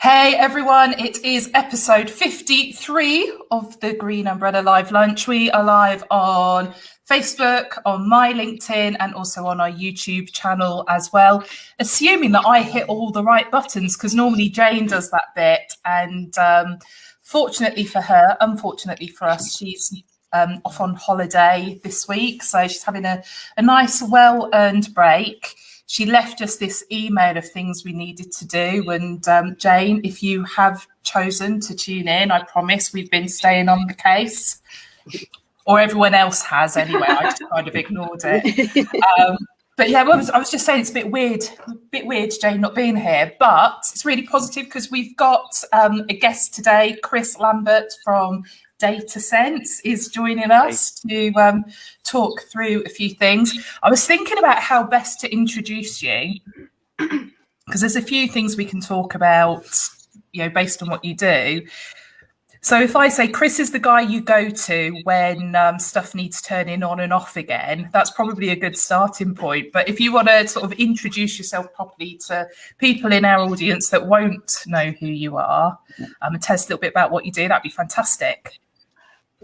Hey everyone, it is episode 53 of the Green Umbrella Live Lunch. We are live on Facebook, on my LinkedIn, and also on our YouTube channel as well. Assuming that I hit all the right buttons, because normally Jane does that bit. And fortunately for her, unfortunately for us, she's off on holiday this week. So she's having a nice, well-earned break. She left us this email of things we needed to do. And Jane, if you have chosen to tune in, I promise we've been staying on the case. Or everyone else has anyway. I just kind of ignored it. But yeah, I was just saying it's a bit weird, Jane not being here. But it's really positive because we've got a guest today, Chris Lambert from Datasense is joining us to talk through a few things. I was thinking about how best to introduce you because there's a few things we can talk about, based on what you do. So if I say Chris is the guy you go to when stuff needs turning on and off again, that's probably a good starting point. But if you want to sort of introduce yourself properly to people in our audience that won't know who you are and tell us a little bit about what you do, that'd be fantastic.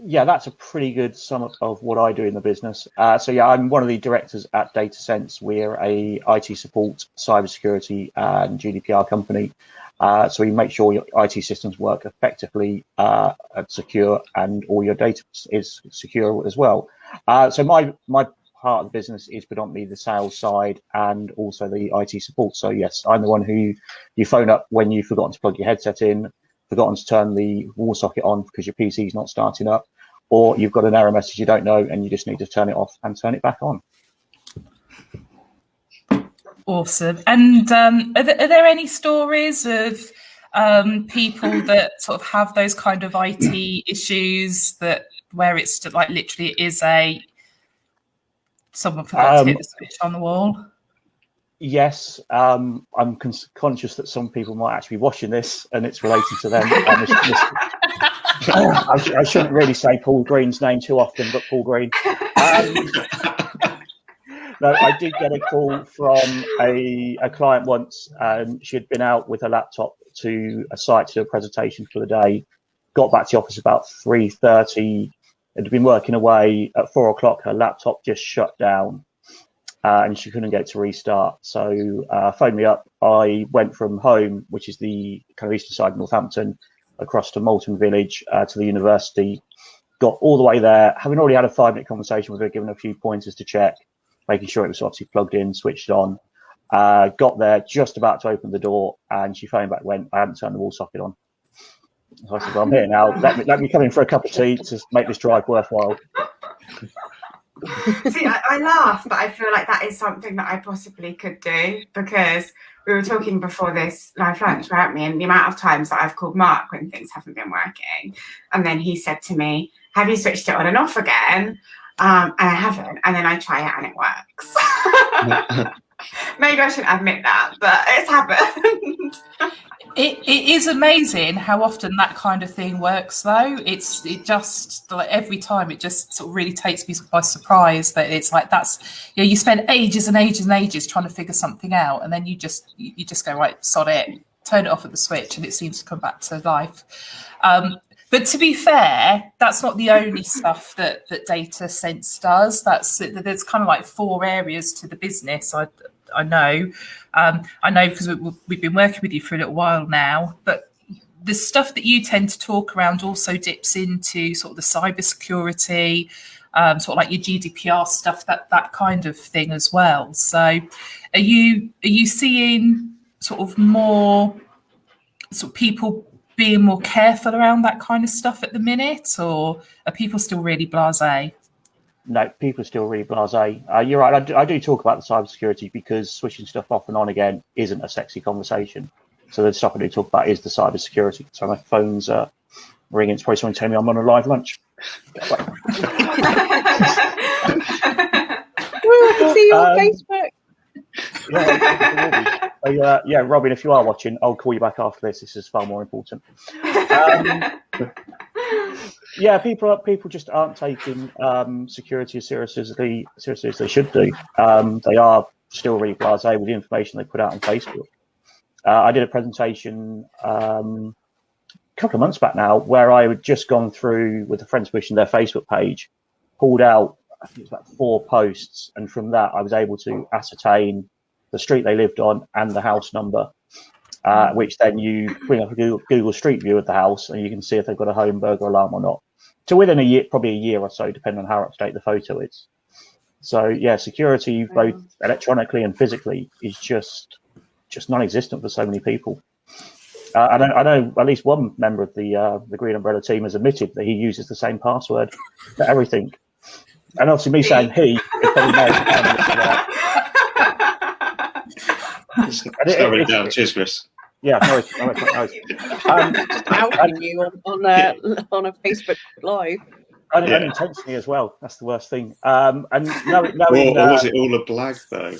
Yeah, that's a pretty good sum up of what I do in the business. I'm one of the directors at Datasense. We're a IT support, cybersecurity and GDPR company. So we make sure your IT systems work effectively, secure, and all your data is secure as well. So my part of the business is predominantly the sales side and also the IT support. So yes, I'm the one who you phone up when you've forgotten to plug your headset in, forgotten to turn the wall socket on because your PC is not starting up, or you've got an error message you don't know and you just need to turn it off and turn it back on. Awesome. And are there any stories of people that sort of have those kind of IT issues where it's like literally is someone forgot to hit the switch on the wall? Yes, I'm conscious that some people might actually be watching this and it's related to them. I shouldn't really say Paul Green's name too often, but Paul Green. No, I did get a call from a client once. She had been out with her laptop to a site to do a presentation for the day, got back to the office about 3:30, had been working away. At 4 o'clock, her laptop just shut down. And she couldn't get it to restart. So phoned me up. I went from home, which is the kind of eastern side of Northampton, across to Moulton Village to the university, got all the way there, having already had a 5-minute conversation with her, given a few pointers to check, making sure it was obviously plugged in, switched on. Got there, just about to open the door, and she phoned back, went, I haven't turned the wall socket on. So I said, well, I'm here now. Let me come in for a cup of tea to make this drive worthwhile. See, I laugh, but I feel like that is something that I possibly could do, because we were talking before this live lunch, weren't we? And the amount of times that I've called Mark when things haven't been working, and then he said to me, have you switched it on and off again? And I haven't, and then I try it and it works. Maybe I shouldn't admit that, but it's happened. It is amazing how often that kind of thing works, though. It just like every time it just sort of really takes me by surprise that it's like you spend ages and ages and ages trying to figure something out, and then you just go, right, sod it, turn it off at the switch, and it seems to come back to life. But to be fair, that's not the only stuff that Datasense does. There's kind of like 4 areas to the business. I know because we've been working with you for a little while now, but the stuff that you tend to talk around also dips into sort of the cybersecurity, sort of like your GDPR stuff, that kind of thing as well. So are you seeing sort of more sort of people being more careful around that kind of stuff at the minute, or are people still really blasé? No, people are still really blasé. You're right. I do talk about the cybersecurity because switching stuff off and on again isn't a sexy conversation. So the stuff I do talk about is the cybersecurity. So my phone's ringing. It's probably someone telling me I'm on a live lunch. I can see you on Facebook. Yeah, Robin, if you are watching, I'll call you back after this. This is far more important. Yeah, people just aren't taking security as seriously as they should do. They are still really blasé with the information they put out on Facebook. I did a presentation a couple of months back now where I had just gone through with a friend's permission their Facebook page, pulled out, I think it was about 4 posts, and from that I was able to ascertain the street they lived on and the house number, which then you bring up a Google Street View of the house and you can see if they've got a home burglar alarm or not. So within a year, probably a year or so, depending on how up to date the photo is. So yeah, security both electronically and physically is just non-existent for so many people. I know at least one member of the Green Umbrella team has admitted that he uses the same password for everything. And obviously me saying he, is probably Sorry, down. Cheers, Chris. Yeah, no. Just outing you on a Facebook Live. Unintentionally as well. That's the worst thing. And knowing, or was it all a blag though?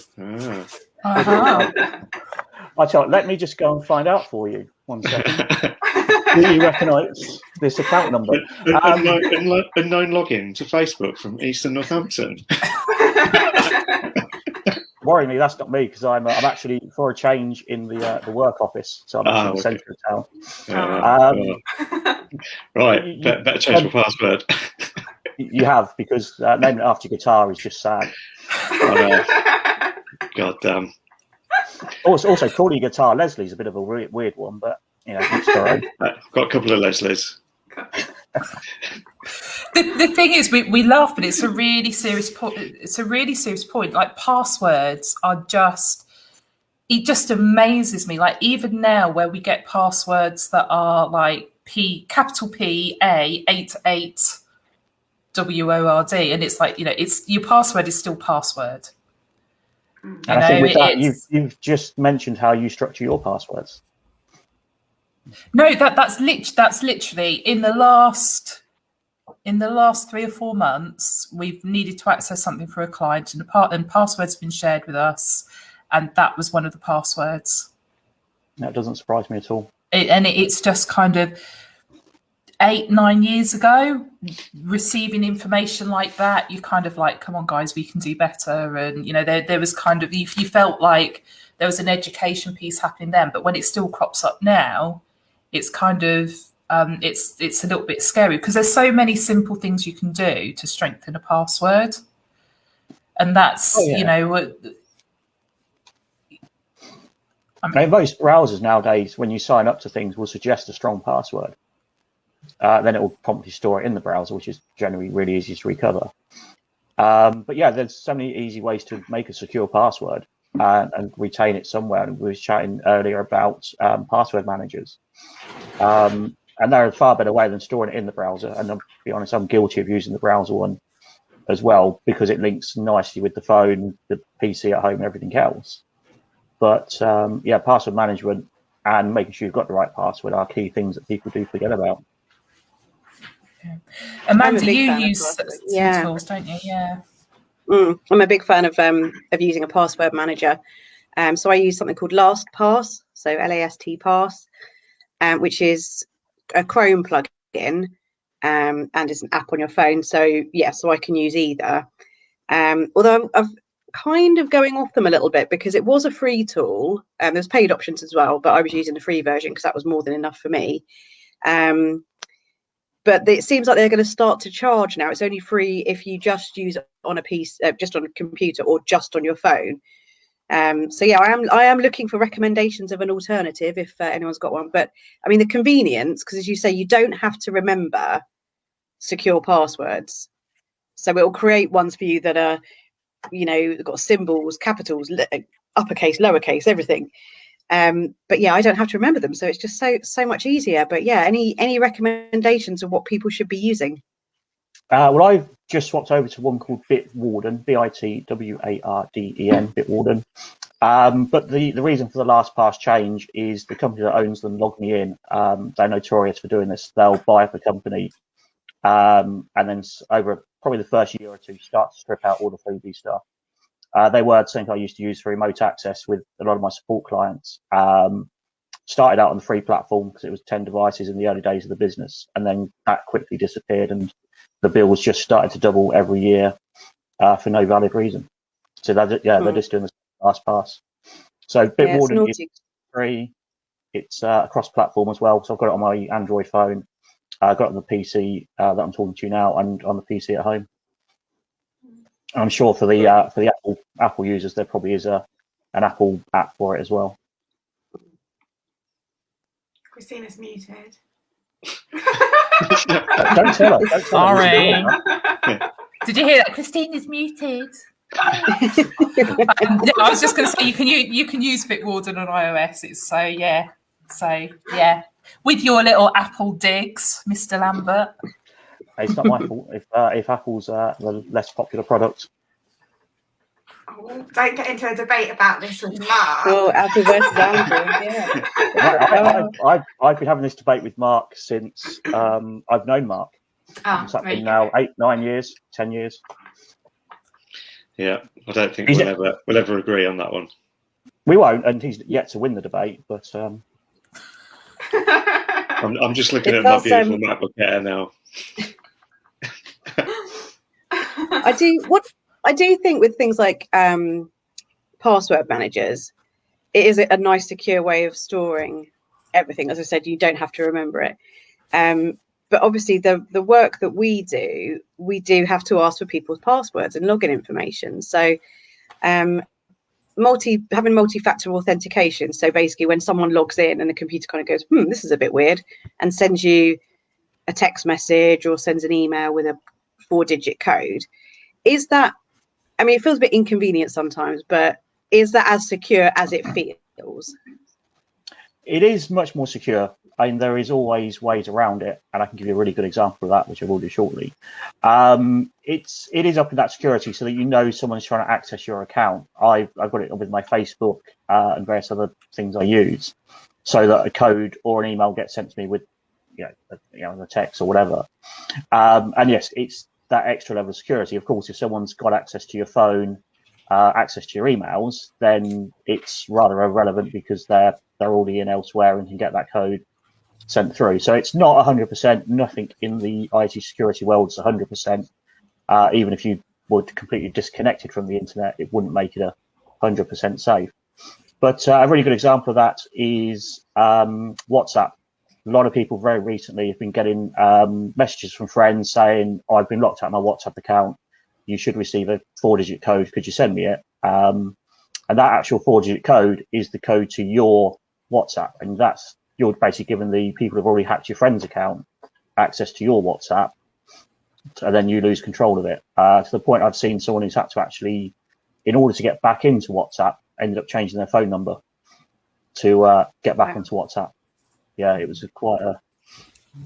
I tell you, let me just go and find out for you. 1 second. Do you recognise this account number? Unknown login to Facebook from Eastern Northampton. Worryingly, that's not me because I'm actually for a change in the work office, so I'm actually in the centre of town. Right, better change my password. You have, because naming it after your guitar is just sad. God damn. Also, calling your guitar Leslie's a bit of a weird one, but you know, it's all right. Got a couple of Leslies. The thing is, we laugh, but it's a really serious point. It's a really serious point. Like, passwords are just, it just amazes me. Like, even now where we get passwords that are like capital P A 88 WORD, and it's like, you know, it's your password is still password. And I think with that, you've just mentioned how you structure your passwords. No, that's literally in the last 3 or 4 months, we've needed to access something for a client, and passwords have been shared with us, and that was one of the passwords. That doesn't surprise me at all. It's just kind of 8-9 years ago, receiving information like that, you kind of like, come on guys, we can do better. And you know, there was kind of, you felt like there was an education piece happening then, but when it still crops up now, it's kind of it's a little bit scary because there's so many simple things you can do to strengthen a password, and that's you know. I mean, most browsers nowadays, when you sign up to things, will suggest a strong password. Then it will promptly store it in the browser, which is generally really easy to recover. But yeah, there's so many easy ways to make a secure password and retain it somewhere. And we were chatting earlier about password managers. And they're a far better way than storing it in the browser. And to be honest, I'm guilty of using the browser one as well because it links nicely with the phone, the PC at home, and everything else. But yeah, password management and making sure you've got the right password are key things that people do forget about. Yeah. Amanda, you use tools, don't you? Yeah. I'm a big fan of using a password manager. So I use something called LastPass, so LastPass, which is a Chrome plugin, and it's an app on your phone. So yeah, so I can use either. Although I've kind of going off them a little bit because it was a free tool, and there's paid options as well, but I was using the free version because that was more than enough for me. But it seems like they're going to start to charge now. It's only free if you just use it on a piece, just on a computer, or just on your phone. So yeah, I am looking for recommendations of an alternative if anyone's got one. But I mean, the convenience, because as you say, you don't have to remember secure passwords. So it will create ones for you that are, you know, got symbols, capitals, uppercase, lowercase, everything. But yeah, I don't have to remember them, so it's just so much easier. But yeah, any recommendations of what people should be using? Well, I've just swapped over to one called BitWarden, BitWarden, BitWarden. But the reason for the LastPass change is the company that owns them logged me in. They're notorious for doing this. They'll buy up a company, and then over probably the first year or two, start to strip out all the freebie stuff. They were something I used to use for remote access with a lot of my support clients. Started out on the free platform because it was 10 devices in the early days of the business, and then that quickly disappeared, and the bills just started to double every year for no valid reason. So they're just doing the LastPass. So BitWarden, free. It's cross-platform as well, so I've got it on my Android phone. I've got it on the PC that I'm talking to you now, and on the PC at home. I'm sure for the Apple users, there probably is an Apple app for it as well. Christina's muted. Don't tell her. Sorry. Did you hear that? Christina's muted. I was just going to say you can use BitWarden on iOS. It's so yeah. With your little Apple digs, Mr. Lambert. It's not my fault if Apple's the less popular product. Oh, don't get into a debate about this with Mark. Oh, Apple versus Android, yeah. I've been having this debate with Mark since I've known Mark. It's been now 8, 9 years, 10 years. Yeah, I don't think we'll ever agree on that one. We won't, and he's yet to win the debate. But I'm just looking at my beautiful MacBook Air now. I do think with things like password managers, it is a nice, secure way of storing everything. As I said, you don't have to remember it. But obviously, the work that we do have to ask for people's passwords and login information. So having multi-factor authentication. So basically, when someone logs in and the computer kind of goes, this is a bit weird, and sends you a text message or sends an email with a 4-digit code, is that, I mean, it feels a bit inconvenient sometimes, but is that as secure as it feels? It is much more secure. I mean, there is always ways around it, and I can give you a really good example of that, which I will do shortly. It is up in that security so that you know someone's trying to access your account. I've got it with my Facebook and various other things I use, so that a code or an email gets sent to me with, a text or whatever. And yes, it's that extra level of security. Of course, if someone's got access to your phone, access to your emails, then it's rather irrelevant because they're already in elsewhere and can get that code sent through. So it's not 100%. Nothing in the IT security world is 100%. Even if you were completely disconnected from the internet, it wouldn't make it 100% safe. But a really good example of that is WhatsApp. A lot of people very recently have been getting messages from friends saying, I've been locked out of my WhatsApp account. You should receive a 4-digit code. Could you send me it? And that actual 4-digit code is the code to your WhatsApp. And that's, you're basically giving the people who've already hacked your friend's account access to your WhatsApp. And then you lose control of it. To the point I've seen someone who's had to actually, in order to get back into WhatsApp, ended up changing their phone number to get back into WhatsApp. Yeah, it was quite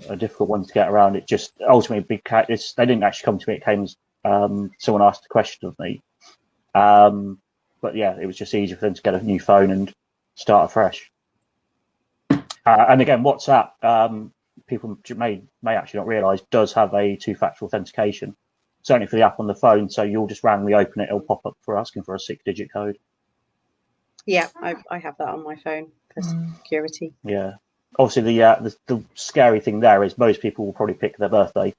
a difficult one to get around. It just ultimately they didn't actually come to me. It came as someone asked a question of me. But yeah, it was just easier for them to get a new phone and start afresh. And again, WhatsApp, people may actually not realise, does have a 2-factor authentication, certainly for the app on the phone. So you'll just randomly open it, it'll pop up for asking for a 6-digit code. Yeah, I have that on my phone for security. Yeah. Obviously, the scary thing there is most people will probably pick their birthday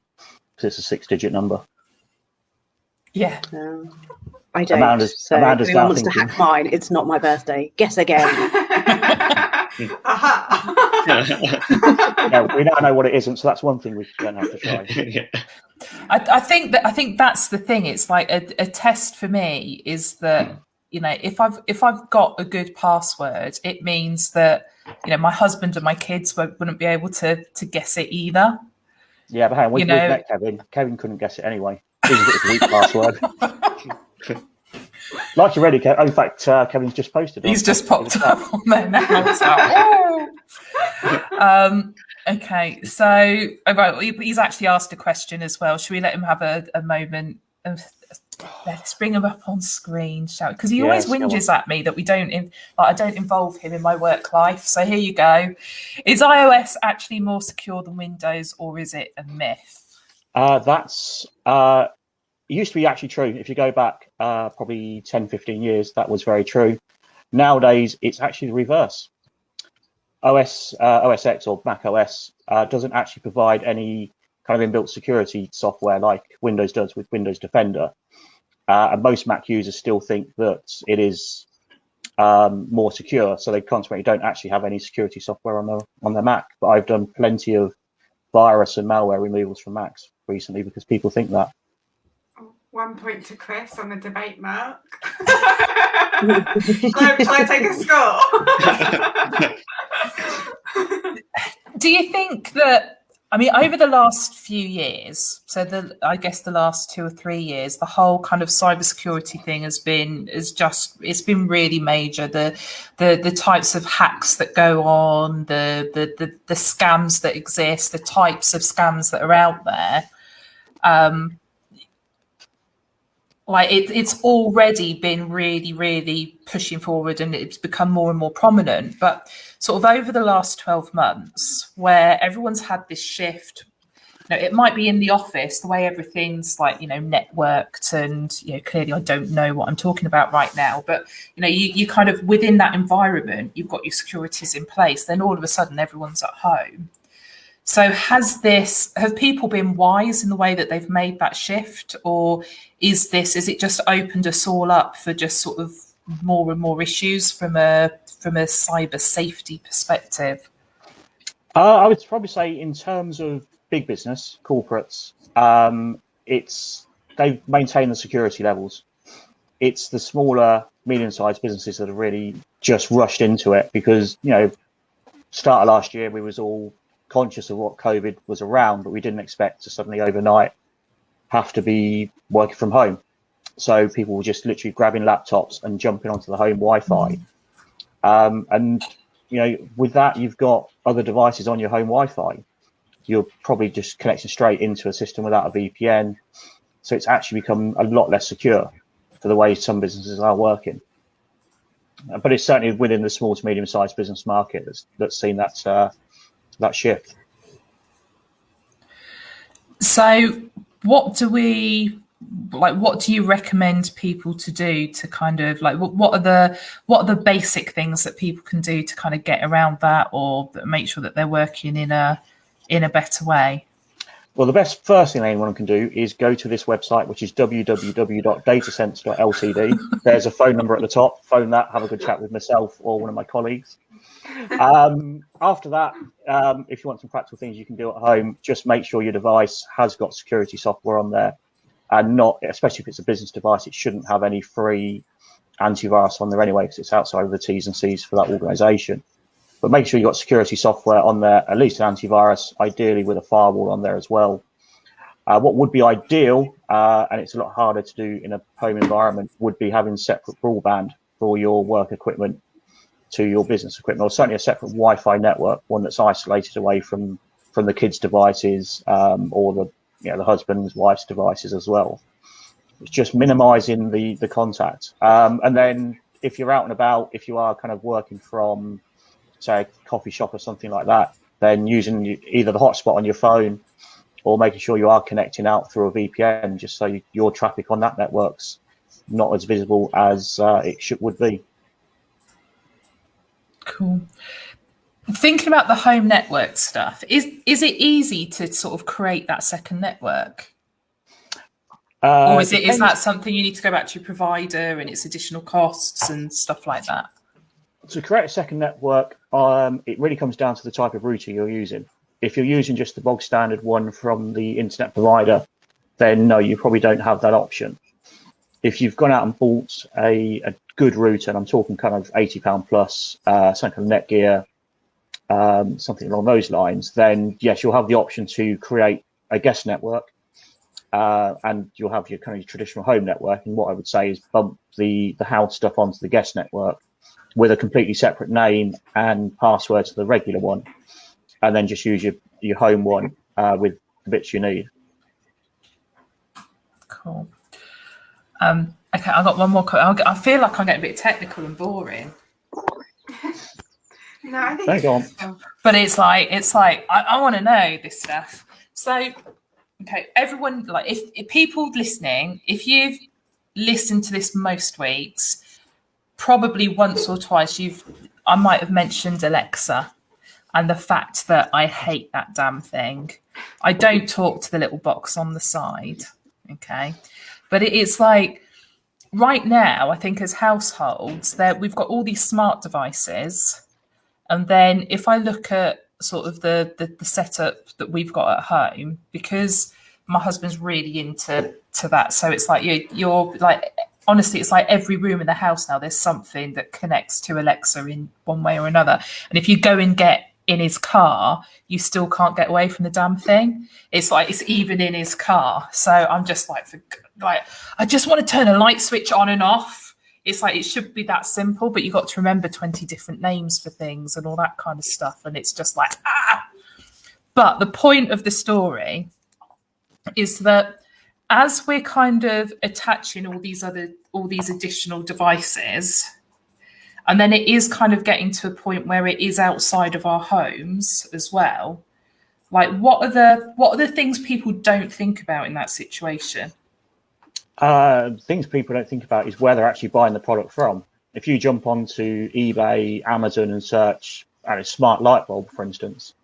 because it's a 6-digit number. Yeah. I don't. Amanda's if anyone wants thinking, to hack mine, it's not my birthday. Guess again. Yeah, we now know what it isn't, so that's one thing we don't have to try. Yeah. I think that's the thing. It's like a test for me is that, if I've got a good password, it means that my husband and my kids wouldn't be able to guess it either. Yeah, but hang on, we met Kevin. Kevin couldn't guess it anyway. Even if it was a weak password. Like you're ready, Kevin. Oh, in fact, Kevin's just posted. He's just popped up on there now. So, okay, so he's actually asked a question as well. Should we let him have a moment? Let's bring him up on screen, shall we? Because he always whinges at me that I don't involve him in my work life. So here you go. Is iOS actually more secure than Windows, or is it a myth? That's it used to be actually true. If you go back probably 10, 15 years, that was very true. Nowadays, it's actually the reverse. OS X or Mac OS doesn't actually provide any kind of inbuilt security software like Windows does with Windows Defender. And most Mac users still think that it is more secure, so they consequently don't actually have any security software on their Mac. But I've done plenty of virus and malware removals from Macs recently because people think that. 1 point to Chris on the debate, Mark. Shall I take a score? Do you think that, I mean, over the last few years, so I guess the last 2 or 3 years, the whole kind of cybersecurity thing it's been really major. The types of hacks that go on, the scams that exist, the types of scams that are out there. Like it's already been really, really pushing forward, and it's become more and more prominent. But sort of over the last 12 months, where everyone's had this shift, it might be in the office, the way everything's like, networked, and, clearly I don't know what I'm talking about right now, but, you kind of within that environment, you've got your securities in place, then all of a sudden everyone's at home. So have people been wise in the way that they've made that shift, or is it just opened us all up for just sort of more and more issues from a cyber safety perspective? I would probably say in terms of big business, corporates, they've maintained the security levels. It's the smaller, medium-sized businesses that have really just rushed into it because, start of last year, we was all conscious of what COVID was around, but we didn't expect to suddenly overnight have to be working from home. So people were just literally grabbing laptops and jumping onto the home Wi-Fi. And, with that, you've got other devices on your home Wi-Fi. You're probably just connecting straight into a system without a VPN. So it's actually become a lot less secure for the way some businesses are working. But it's certainly within the small to medium-sized business market that's seen that shift. So what do you recommend people to do to kind of what are the basic things that people can do to kind of get around that, or make sure that they're working in a better way? Well, the first thing anyone can do is go to this website, which is www.datasense Ltd. There's a phone number at the top. Phone that, have a good chat with myself or one of my colleagues. After that, if you want some practical things you can do at home, just make sure your device has got security software on there, and not, especially if it's a business device, it shouldn't have any free antivirus on there anyway, because it's outside of the T's and C's for that organization. But make sure you've got security software on there, at least an antivirus, ideally with a firewall on there as well. What would be ideal, and it's a lot harder to do in a home environment, would be having separate broadband for your work equipment to your business equipment, or certainly a separate Wi-Fi network, one that's isolated away from the kids' devices, or the husband's, wife's devices as well. It's just minimizing the contact. And then if you're out and about, if you are kind of working from, say, a coffee shop or something like that, then using either the hotspot on your phone or making sure you are connecting out through a VPN, just so your traffic on that network's not as visible as it would be. Cool. Thinking about the home network stuff, is it easy to sort of create that second network? Or is that something you need to go back to your provider and it's additional costs and stuff like that? To create a second network, it really comes down to the type of router you're using. If you're using just the bog standard one from the internet provider, then no, you probably don't have that option. If you've gone out and bought a good router, and I'm talking kind of £80 plus, some kind of Netgear, something along those lines, then yes, you'll have the option to create a guest network, and you'll have your kind of traditional home network. And what I would say is bump the halt stuff onto the guest network with a completely separate name and password to the regular one, and then just use your home one with the bits you need. Cool. Okay, I've got one more. I feel like I'm getting a bit technical and boring. No, I think but it's like I want to know this stuff. So, okay, everyone, if people listening, if you've listened to this most weeks, probably once or twice I might have mentioned Alexa and the fact that I hate that damn thing. I don't talk to the little box on the side, okay? But it's like, right now, I think as households, that we've got all these smart devices, and then if I look at sort of the setup that we've got at home, because my husband's really into that, so it's like you're like, honestly, it's like every room in the house now there's something that connects to Alexa in one way or another, and if you go and get in his car, you still can't get away from the damn thing. It's like it's even in his car. So I'm just like I just want to turn a light switch on and off. It's like it should be that simple, but you've got to remember 20 different names for things and all that kind of stuff, and it's just like But the point of the story is that as we're kind of attaching all these additional devices, and then it is kind of getting to a point where it is outside of our homes as well. Like, what are the things people don't think about in that situation? Things people don't think about is where they're actually buying the product from. If you jump onto eBay, Amazon, and search a smart light bulb, for instance,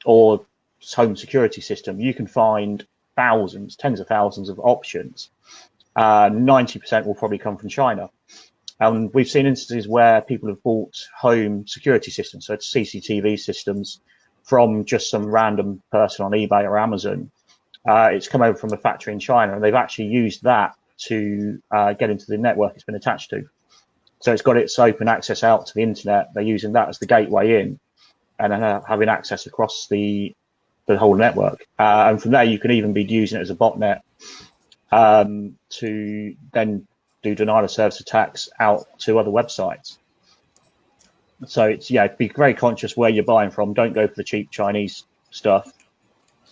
or home security system, you can find thousands, tens of thousands of options. 90% will probably come from China. And we've seen instances where people have bought home security systems, so it's CCTV systems, from just some random person on eBay or Amazon. It's come over from a factory in China, and they've actually used that to get into the network it's been attached to. So it's got its open access out to the internet. They're using that as the gateway in, and then having access across the whole network. And from there, you can even be using it as a botnet to then do denial of service attacks out to other websites. So it's, be very conscious where you're buying from. Don't go for the cheap Chinese stuff.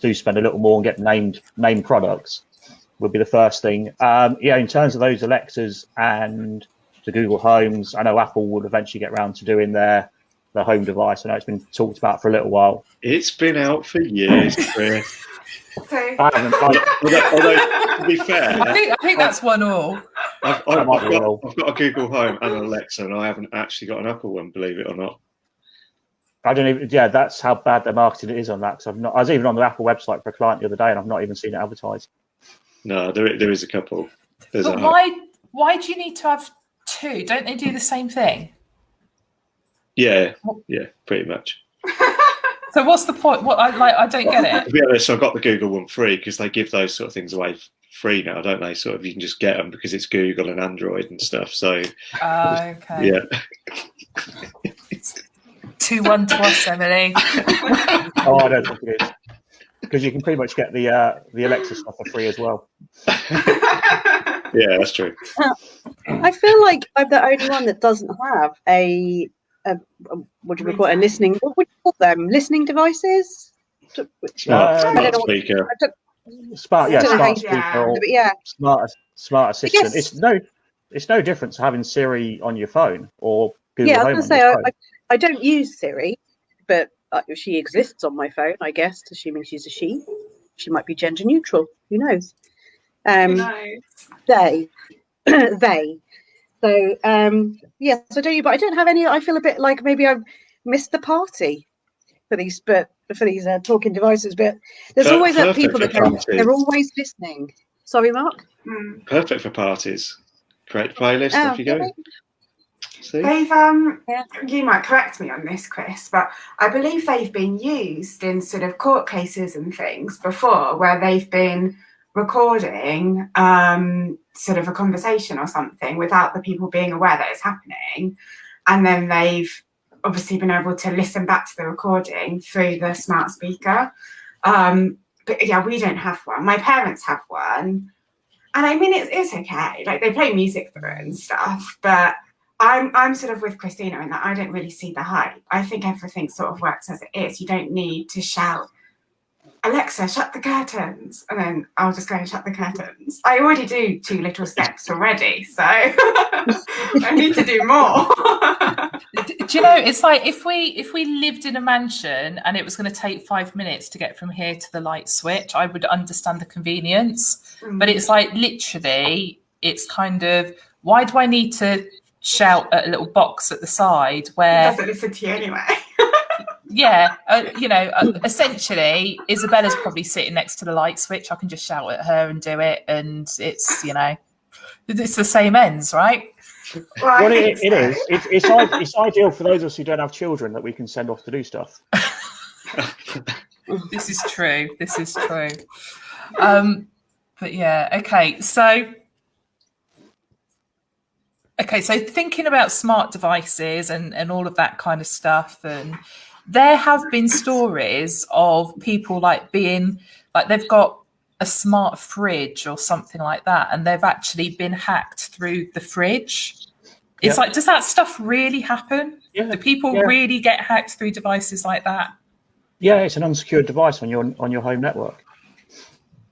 Do spend a little more and get named products would be the first thing. In terms of those Alexas and the Google Homes, I know Apple will eventually get around to doing their home device. I know it's been talked about for a little while. It's been out for years, Chris. I haven't, although, to be fair, I think that's one all. I've got a Google Home and an Alexa, and I haven't actually got an Apple one, believe it or not. I don't even. Yeah, that's how bad their marketing is on that. Because I was even on the Apple website for a client the other day, and I've not even seen it advertised. No, there is a couple. But why do you need to have two? Don't they do the same thing? Yeah, pretty much. So what's the point? I don't get it. To be honest, I got the Google one free because they give those sort of things away free now, don't they? Sort of, you can just get them because it's Google and Android and stuff. So, okay. Yeah. 2-1 to us, Emily. Oh, I don't think it is, because you can pretty much get the Alexa stuff for free as well. Yeah, that's true. I feel like I'm the only one that doesn't have a what do we call it? A listening? What would you call them? Listening devices? Smart speaker. Smart speaker or smart assistant. It's no different to having Siri on your phone or Google Home. I was going to say I don't use Siri, but she exists on my phone, I guess, assuming she's a she. She might be gender neutral. Who knows? They. So so don't you? But I don't have any. I feel a bit like maybe I've missed the party for these, talking devices. But there's always people that go. They're always listening. Sorry, Mark. Perfect for parties. Create playlist. Off you go. See? They've you might correct me on this, Chris, but I believe they've been used in sort of court cases and things before, where they've been recording sort of a conversation or something without the people being aware that it's happening, and then they've obviously been able to listen back to the recording through the smart speaker. But yeah, we don't have one. My parents have one, and I mean it's okay. Like, they play music through it and stuff, but I'm sort of with Christina in that I don't really see the hype. I think everything sort of works as it is. You don't need to shout, Alexa, shut the curtains, and then I'll just go and shut the curtains. I already do 2 little steps already, so I need to do more. Do you know, it's like if we lived in a mansion and it was going to take 5 minutes to get from here to the light switch, I would understand the convenience. But it's like, literally, it's kind of, why do I need to shout at a little box at the side where... It doesn't listen to you anyway. Essentially, Isabella's probably sitting next to the light switch. I can just shout at her and do it, and it's, It's the same ends, right? Well, Well, it is. It's ideal for those of us who don't have children that we can send off to do stuff. This is true. This is true. But yeah, okay. So thinking about smart devices and all of that kind of stuff, and there have been stories of people like being like they've got a smart fridge or something like that, and they've actually been hacked through the fridge. It's like, does that stuff really happen? Yeah. Do people really get hacked through devices like that? Yeah, it's an unsecured device on your home network.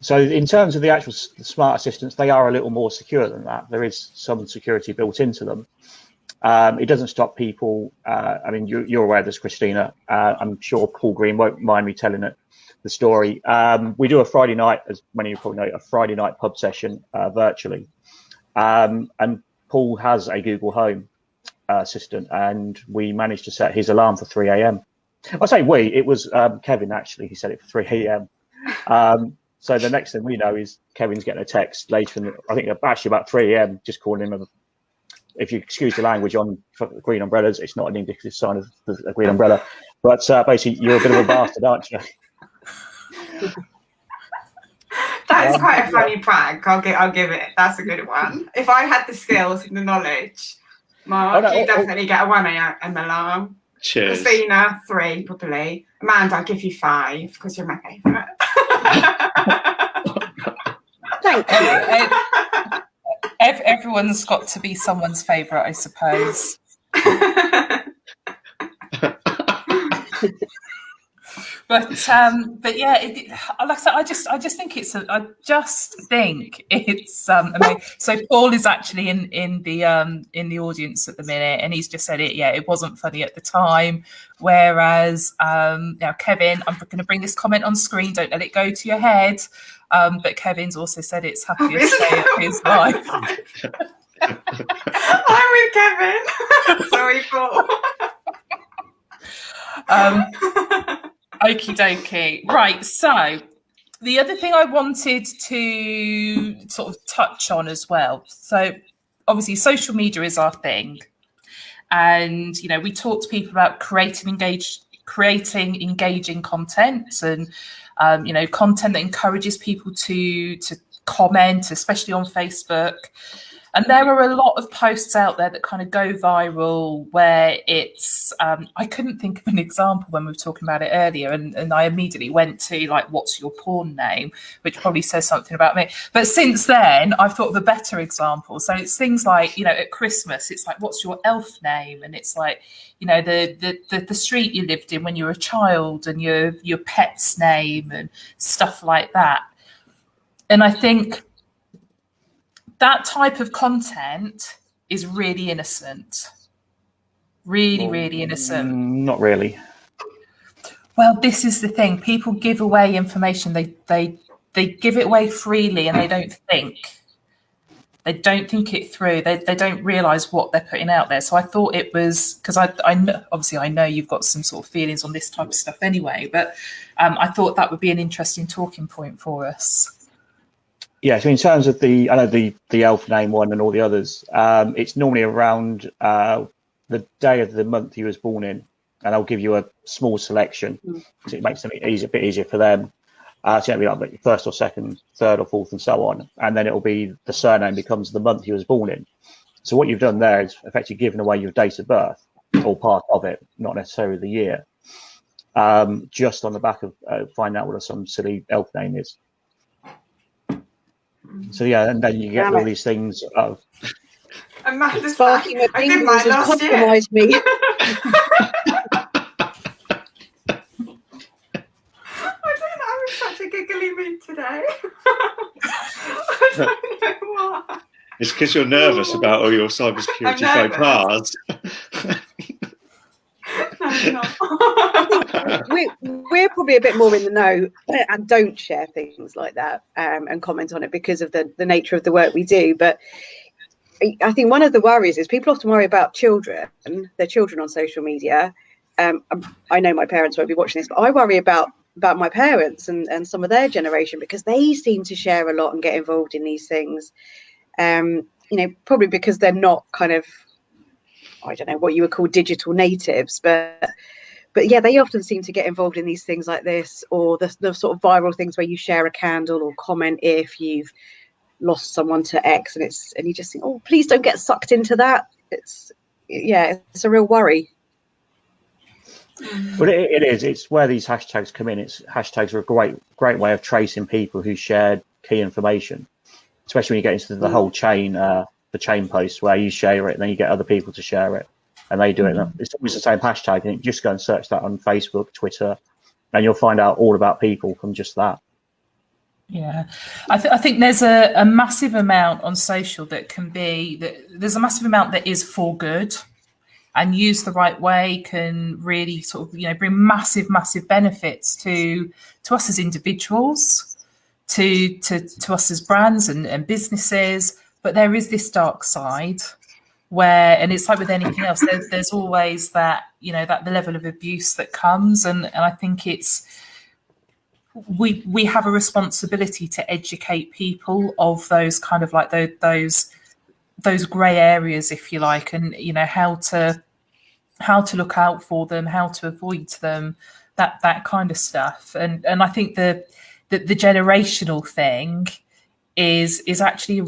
So in terms of the actual smart assistants, they are a little more secure than that. There is some security built into them. It doesn't stop people. I mean, you're aware of this, Christina. I'm sure Paul Green won't mind me telling the story. We do a Friday night, as many of you probably know, a Friday night pub session virtually. And Paul has a Google Home assistant, and we managed to set his alarm for 3 a.m. I say we, it was Kevin actually, he set it for 3 a.m. So the next thing we know is Kevin's getting a text later, I think actually about 3 a.m. just calling him if you excuse the language on green umbrellas, it's not an indicative sign of a green umbrella, but basically you're a bit of a bastard, aren't you? That is quite a funny prank. I'll give it. That's a good one. If I had the skills and the knowledge, Mark, you definitely get a 1 a.m. alarm. Cheers. Christina, 3 probably. Amanda, I'll give you 5 because you're my favourite. Thank you. Everyone's got to be someone's favourite, I suppose. But yeah, like I said, I just think it's amazing. So Paul is actually in the audience at the minute, and he's just said it. Yeah, it wasn't funny at the time. Whereas now Kevin, I'm going to bring this comment on screen. Don't let it go to your head. But Kevin's also said it's happiest day of his life. I'm with Kevin. Sorry, Paul. Okie dokie. Right. So the other thing I wanted to sort of touch on as well. So obviously social media is our thing. And, you know, we talk to people about creating engaging content and, you know, content that encourages people to comment, especially on Facebook. And there are a lot of posts out there that kind of go viral where it's, I couldn't think of an example when we were talking about it earlier. And I immediately went to like, what's your porn name? Which probably says something about me. But since then, I've thought of a better example. So it's things like, you know, at Christmas, it's like, what's your elf name? And it's like, you know, the street you lived in when you were a child and your pet's name and stuff like that. And I think that type of content is really innocent. Really innocent. Not really. Well, this is the thing. People give away information. They give it away freely, and they don't think. They don't think it through. They don't realise what they're putting out there. So I thought it was, because I know, obviously I know you've got some sort of feelings on this type of stuff anyway, but I thought that would be an interesting talking point for us. Yeah, so in terms of I know the elf name one and all the others, it's normally around the day of the month he was born in, and I'll give you a small selection because it makes it a bit easier for them. So it'll be like first or second, third or fourth, and so on, and then it'll be the surname becomes the month he was born in. So what you've done there is effectively given away your date of birth or part of it, not necessarily the year, just on the back of finding out what some silly elf name is. So yeah, and then you get all these things of Amanda's Sparking like, at I did mine last year. compromised me. I'm in such a giggly mood today. I don't know why. It's because you're nervous about all your cybersecurity faux pas. No, I'm not. We're probably a bit more in the know and don't share things like that and comment on it because of the nature of the work we do. But I think one of the worries is people often worry about their children on social media. I know my parents won't be watching this, but I worry about my parents and some of their generation because they seem to share a lot and get involved in these things. you know, probably because they're not kind of, I don't know what you would call digital natives, but yeah, they often seem to get involved in these things like this, or the sort of viral things where you share a candle or comment if you've lost someone to X, and you just think, oh, please don't get sucked into that. It's a real worry. But it is. It's where these hashtags come in. Hashtags are a great way of tracing people who shared key information, especially when you get into the whole chain, the chain posts where you share it and then you get other people to share it, and they do it. It's always the same hashtag. And just go and search that on Facebook, Twitter, and you'll find out all about people from just that. Yeah, I think there's a massive amount on social that can be there's a massive amount that is for good, and used the right way can really sort of, you know, bring massive benefits to us as individuals, to us as brands and businesses. But there is this dark side where, and it's like with anything else, there's always that, you know, that the level of abuse that comes, and I think it's we have a responsibility to educate people of those kind of like those grey areas, if you like, and, you know, how to look out for them, how to avoid them, that kind of stuff. And I think the generational thing is actually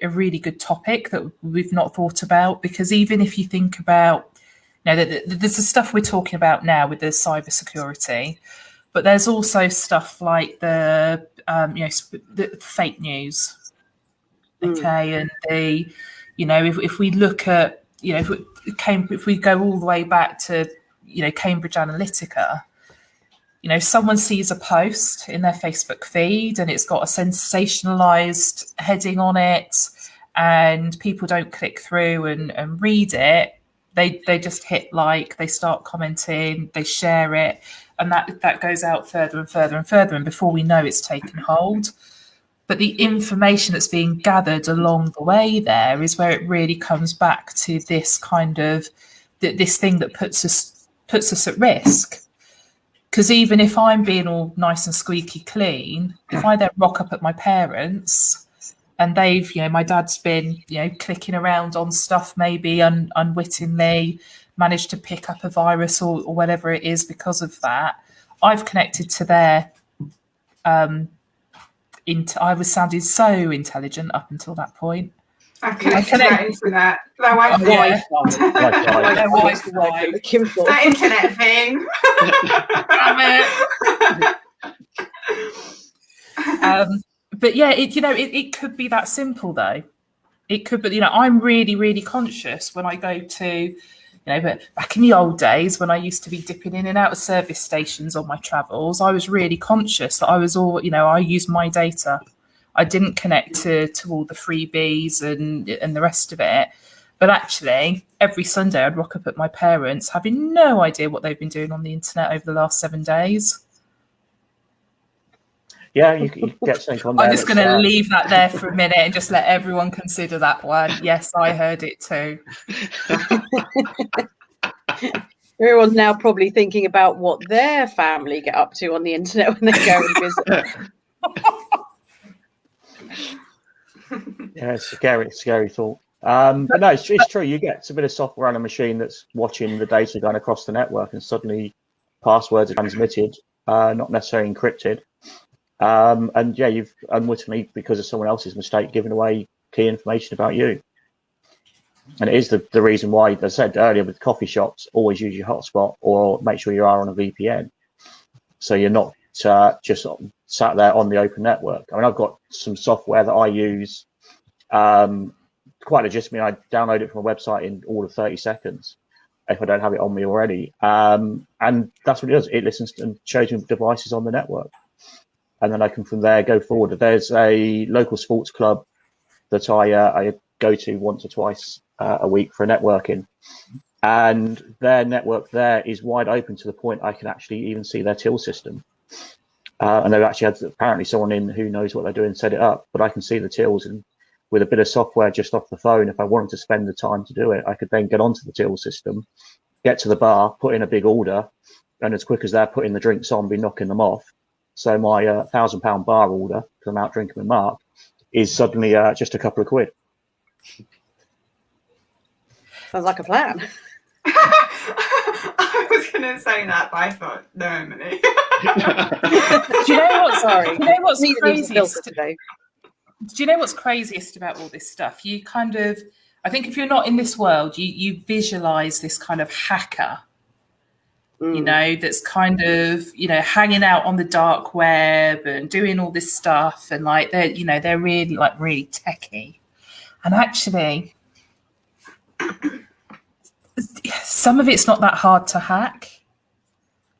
a really good topic that we've not thought about, because even if you think about, you know, there's the stuff we're talking about now with the cybersecurity, but there's also stuff like the fake news. Okay, and you know, if we look at, you know, if we go all the way back to, you know, Cambridge Analytica, you know, someone sees a post in their Facebook feed and it's got a sensationalized heading on it, and people don't click through and read it. They just hit like, they start commenting, they share it, and that goes out further and further and further, and before we know, it's taken hold. But the information that's being gathered along the way there is where it really comes back to this kind of this thing that puts us at risk. Because even if I'm being all nice and squeaky clean, if I then rock up at my parents and they've, you know, my dad's been, you know, clicking around on stuff, maybe unwittingly managed to pick up a virus or whatever it is because of that, I've connected to their I was sounding so intelligent up until that point. I connected to that internet. That Wi-Fi. Looking for That internet thing. But yeah, it could be that simple though. It could be, you know, I'm really conscious when I go to, you know, but back in the old days when I used to be dipping in and out of service stations on my travels, I was really conscious that I was all, you know, I used my data. I didn't connect to all the freebies and the rest of it. But actually, every Sunday I'd rock up at my parents' having no idea what they've been doing on the internet over the last 7 days. Yeah, you get something on there. I'm just going to leave that there for a minute and just let everyone consider that one. Yes, I heard it too. Everyone's now probably thinking about what their family get up to on the internet when they go and visit. Yeah, it's a scary thought. But no, it's true. You get a bit of software on a machine that's watching the data going across the network, and suddenly passwords are transmitted, not necessarily encrypted. And yeah, you've unwittingly, because of someone else's mistake, given away key information about you. And it is the reason why, as I said earlier, with coffee shops, always use your hotspot or make sure you are on a VPN, so you're not just sat there on the open network. I mean, I've got some software that I use quite legitimately. I download it from a website in all of 30 seconds if I don't have it on me already. And that's what it does. It listens and shows me devices on the network. And then I can from there go forward. There's a local sports club that I go to once or twice a week for networking. And their network there is wide open to the point I can actually even see their till system. And they've actually had apparently someone in who knows what they're doing set it up, but I can see the tills, and with a bit of software just off the phone, if I wanted to spend the time to do it, I could then get onto the till system, get to the bar, put in a big order, and as quick as they're putting the drinks on, be knocking them off. So my £1,000 bar order, because I'm out drinking with Mark, is suddenly just a couple of quid. Sounds like a plan. I was going to say that, but I thought, no, Emily. Do you know what's Sorry. Do you know what's Neither needs a filter craziest? today. Do you know what's craziest about all this stuff? You kind of, I think if you're not in this world, you visualize this kind of hacker, you know, that's kind of, you know, hanging out on the dark web and doing all this stuff, and like they're, you know, they're really like really techie. And actually, some of it's not that hard to hack.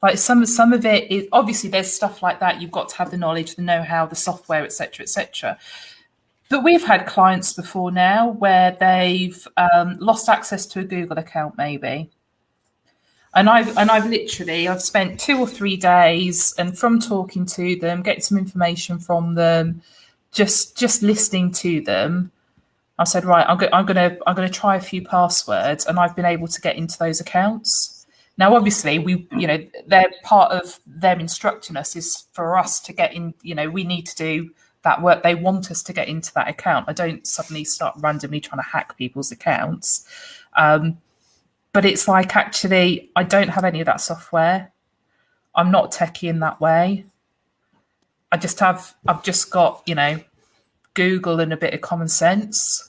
Like some of it is, obviously there's stuff like that. You've got to have the knowledge, the know-how, the software, etc., etc. But we've had clients before now where they've lost access to a Google account, maybe. And I've spent 2 or 3 days, and from talking to them, getting some information from them, just listening to them, I said, right, I'm gonna try a few passwords, and I've been able to get into those accounts. Now, obviously, they're part of them instructing us is for us to get in. You know, we need to do that work. They want us to get into that account. I don't suddenly start randomly trying to hack people's accounts. But it's like, actually, I don't have any of that software. I'm not techie in that way. I've just got, you know, Google and a bit of common sense.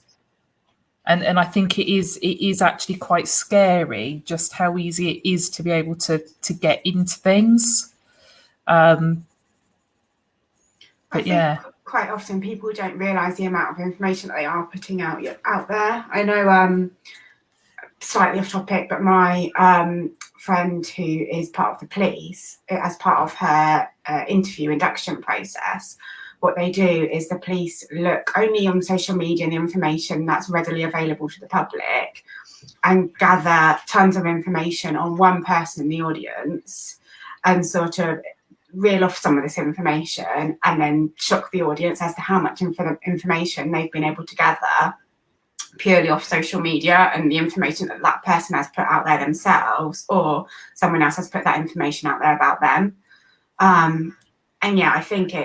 And I think it is actually quite scary just how easy it is to be able to get into things. But yeah. Quite often people don't realise the amount of information that they are putting out there. I know, slightly off topic, but my friend who is part of the police, as part of her interview induction process, what they do is the police look only on social media and the information that's readily available to the public, and gather tons of information on one person in the audience and sort of reel off some of this information and then shock the audience as to how much information they've been able to gather purely off social media and the information that that person has put out there themselves, or someone else has put that information out there about them. And yeah, I think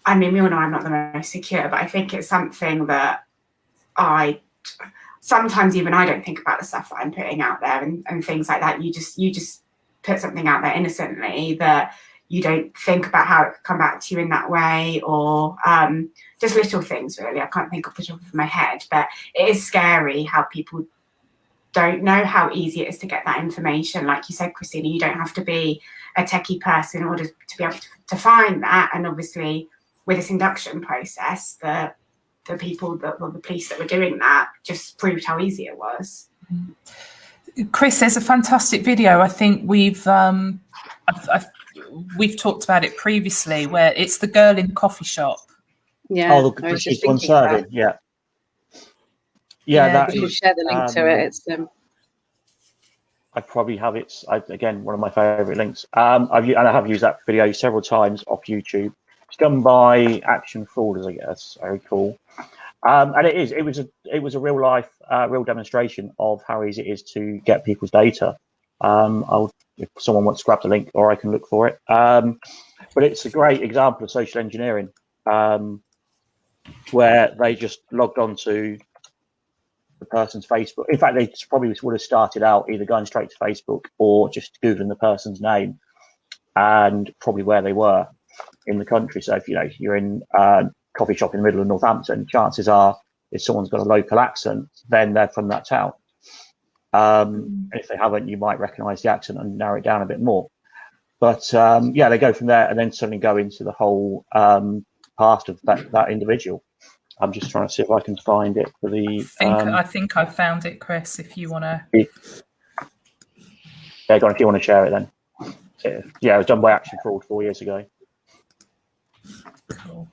I mean, we all know I'm not the most secure, but I think it's something that sometimes even I don't think about the stuff that I'm putting out there and things like that. You just put something out there innocently that you don't think about how it could come back to you in that way, or just little things really. I can't think off the top of my head, but it is scary how people don't know how easy it is to get that information. Like you said, Christina, you don't have to be a techie person in order to be able to find that. And obviously with this induction process, the people the police that were doing that just proved how easy it was. Chris, there's a fantastic video. I think we've talked about it previously, where it's the girl in the coffee shop. Yeah. Oh, the she's one serving. Yeah. That we'll is, share the link to it. It's I probably have it. Again, one of my favourite links. I have used that video several times off YouTube. It's done by Action Frauders, I guess. I recall. And it was a real life, real demonstration of how easy it is to get people's data. If someone wants to grab the link, or I can look for it. But it's a great example of social engineering, where they just logged onto the person's Facebook. In fact, they probably would have started out either going straight to Facebook or just Googling the person's name and probably where they were in the country. So if you're in a coffee shop in the middle of Northampton, chances are if someone's got a local accent, then they're from that town. And if they haven't, you might recognise the accent and narrow it down a bit more. But they go from there and then suddenly go into the whole past of that individual. I'm just trying to see if I can find it for the. I think I've found it, Chris. If you want to. Yeah, go on. If you want to share it, then. Yeah, it was done by Action Fraud 4 years ago. Cool.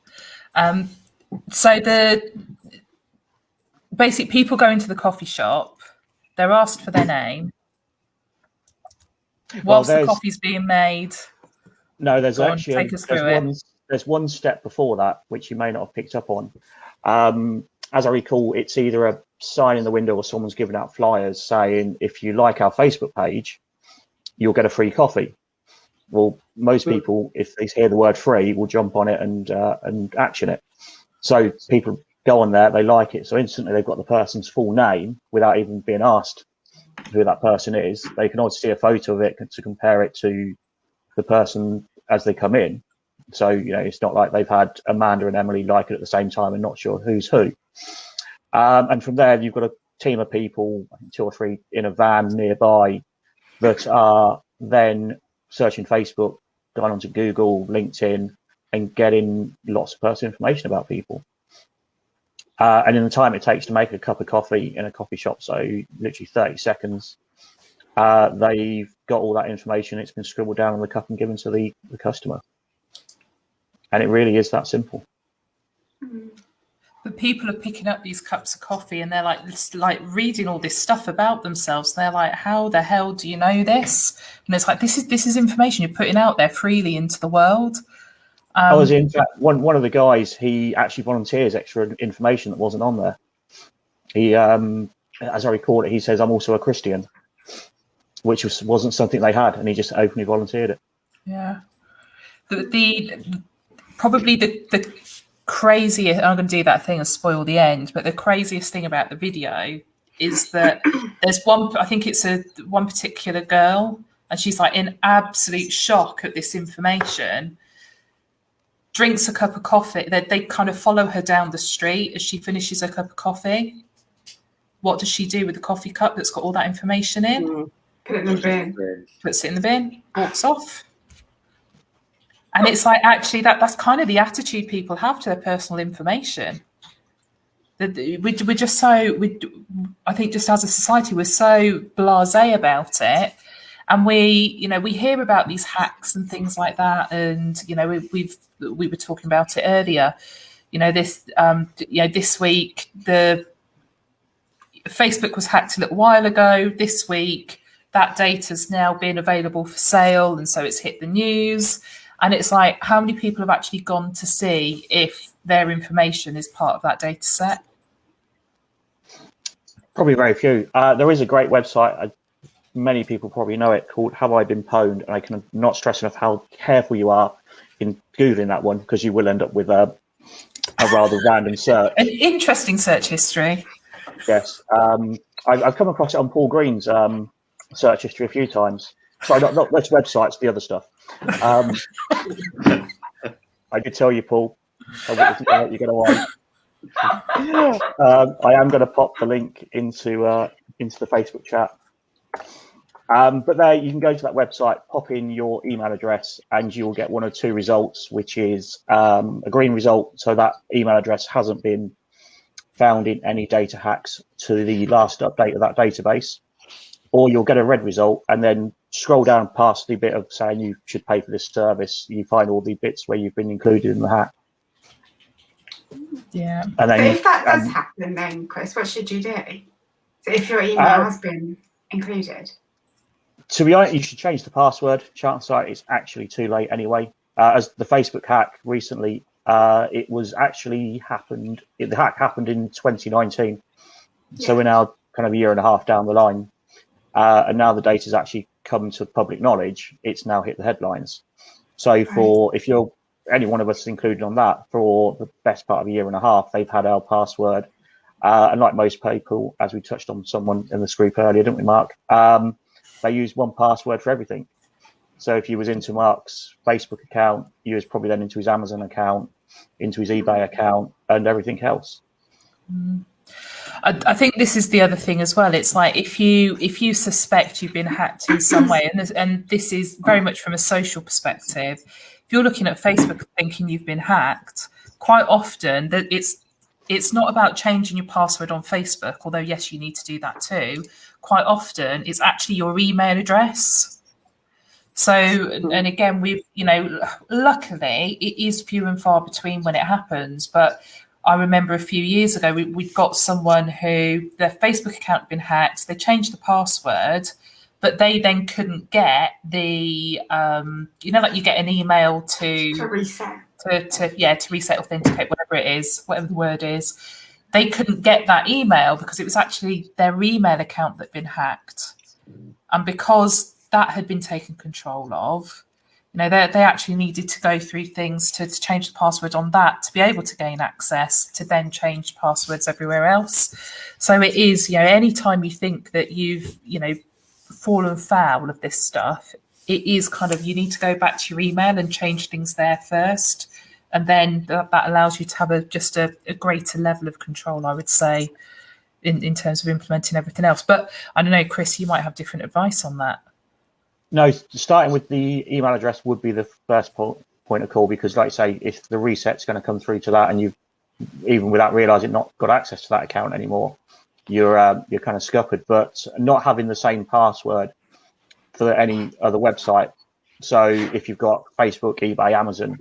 So the basic people go into the coffee shop. They're asked for their name whilst the coffee's being made. No, there's actually take us through there's one step before that which you may not have picked up on. As I recall, it's either a sign in the window or someone's giving out flyers saying, if you like our Facebook page, you'll get a free coffee. Well, most people, if they hear the word free, will jump on it and action it. So people go on there, they like it, so instantly they've got the person's full name without even being asked who that person is. They can also see a photo of it to compare it to the person as they come in. So, it's not like they've had Amanda and Emily like it at the same time and not sure who's who. And from there, you've got a team of people, I think 2 or 3 in a van nearby, that are then searching Facebook, going onto Google, LinkedIn, and getting lots of personal information about people. And in the time it takes to make a cup of coffee in a coffee shop, so literally 30 seconds, they've got all that information. It's been scribbled down on the cup and given to the customer. And it really is that simple. But people are picking up these cups of coffee and they're like reading all this stuff about themselves. They're like, how the hell do you know this? And it's like, this is information you're putting out there freely into the world. In fact, one of the guys, he actually volunteers extra information that wasn't on there. He, as I recall it, he says, I'm also a Christian, which wasn't something they had, and he just openly volunteered it. Yeah. Probably the craziest, I'm going to do that thing and spoil the end, but the craziest thing about the video is that there's one, I think it's one particular girl, and she's like in absolute shock at this information, drinks a cup of coffee. They kind of follow her down the street as she finishes her cup of coffee. What does she do with the coffee cup that's got all that information in? Put it in the bin. Puts it in the bin, walks off. And it's like, actually, that's kind of the attitude people have to their personal information. We're just so, I think just as a society, we're so blasé about it. And we hear about these hacks and things like that. And, we were talking about it earlier. This week, the Facebook was hacked a little while ago. This week, that data's now been available for sale. And so it's hit the news. And it's like, how many people have actually gone to see if their information is part of that data set? Probably very few. There is a great website, many people probably know it, called Have I Been Pwned? And I can not stress enough how careful you are in Googling that one, because you will end up with a rather random search. An interesting search history. Yes. I've come across it on Paul Green's search history a few times. Sorry, not this website's the other stuff. I did tell you, Paul. I wasn't going to let you get away. I am going to pop the link into the Facebook chat. But there, you can go to that website, pop in your email address, and you'll get one or two results, which is a green result, so that email address hasn't been found in any data hacks to the last update of that database. Or you'll get a red result, and then scroll down past the bit of saying you should pay for this service. You find all the bits where you've been included in the hack. Yeah. And then, so if that does happen, then Chris, what should you do? So if your email has been included? To be honest, you should change the password. Chances are it's actually too late anyway. As the Facebook hack recently, it was actually happened. The hack happened in 2019, so we're now kind of a year and a half down the line, and now the data's actually come to public knowledge. It's now hit the headlines. So if you're any one of us included on that, for the best part of a year and a half, they've had our password, and like most people, as we touched on someone in this group earlier, didn't we, Mark? They use one password for everything. So if you was into Mark's Facebook account, you was probably then into his Amazon account, into his eBay account, and everything else. I think this is the other thing as well. It's like if you suspect you've been hacked in some way, and this is very much from a social perspective. If you're looking at Facebook thinking you've been hacked, quite often that it's not about changing your password on Facebook, although yes, you need to do that too. Quite often, it's actually your email address. So, and again, luckily, it is few and far between when it happens. But I remember a few years ago, we'd got someone who their Facebook account had been hacked. They changed the password, but they then couldn't get the, like you get an email to reset. To reset, authenticate, whatever it is, whatever the word is. They couldn't get that email because it was actually their email account that had been hacked. And because that had been taken control of, they actually needed to go through things to change the password on that to be able to gain access to then change passwords everywhere else. So it is, anytime you think that you've, fallen foul of this stuff, it is kind of, you need to go back to your email and change things there first. And then that allows you to have just a greater level of control, I would say, in terms of implementing everything else. But I don't know, Chris, you might have different advice on that. No, starting with the email address would be the first point of call, because like I say, if the reset's going to come through to that and you've, even without realising, not got access to that account anymore, you're kind of scuppered. But not having the same password for any other website. So if you've got Facebook, eBay, Amazon,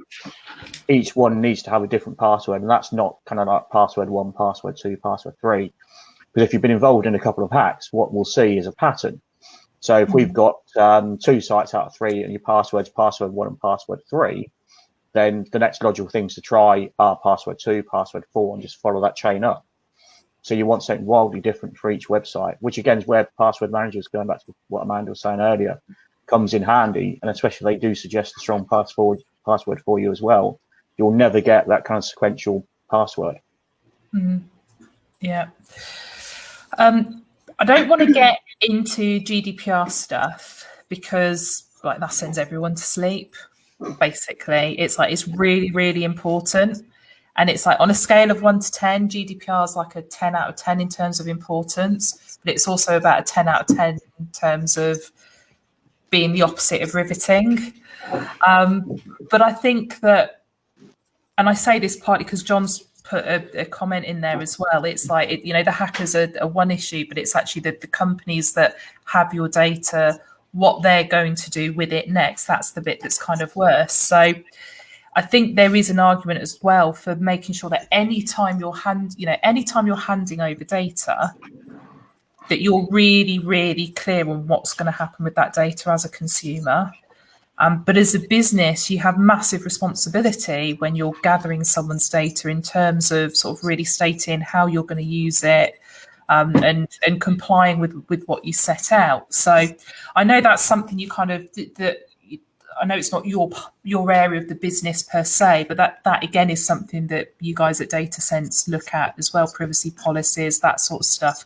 each one needs to have a different password, and that's not kind of like password 1, password 2, password 3. Because if you've been involved in a couple of hacks, what we'll see is a pattern. So if we've got 2 sites out of 3 and your password's password 1 and password 3, then the next logical things to try are password 2, password 4, and just follow that chain up. So you want something wildly different for each website, which again is where password managers, going back to what Amanda was saying earlier, comes in handy. And especially they do suggest a strong password for you as well. You'll never get that kind of sequential password. Yeah. I don't want to get into GDPR stuff because that sends everyone to sleep. Basically, it's really, really important. And it's on a scale of 1 to 10, GDPR is like a 10 out of 10 in terms of importance, but it's also about a 10 out of 10 in terms of being the opposite of riveting. But I think that, and I say this partly because John's put a comment in there as well. It's the hackers are one issue, but it's actually the companies that have your data, what they're going to do with it next. That's the bit that's kind of worse. So I think there is an argument as well for making sure that anytime you're handing over data, that you're really, really clear on what's going to happen with that data as a consumer. But as a business, you have massive responsibility when you're gathering someone's data in terms of sort of really stating how you're going to use it, and complying with what you set out. So I know that's something you kind of, that I know it's not your area of the business per se, but that again is something that you guys at Datasense look at as well, privacy policies, that sort of stuff.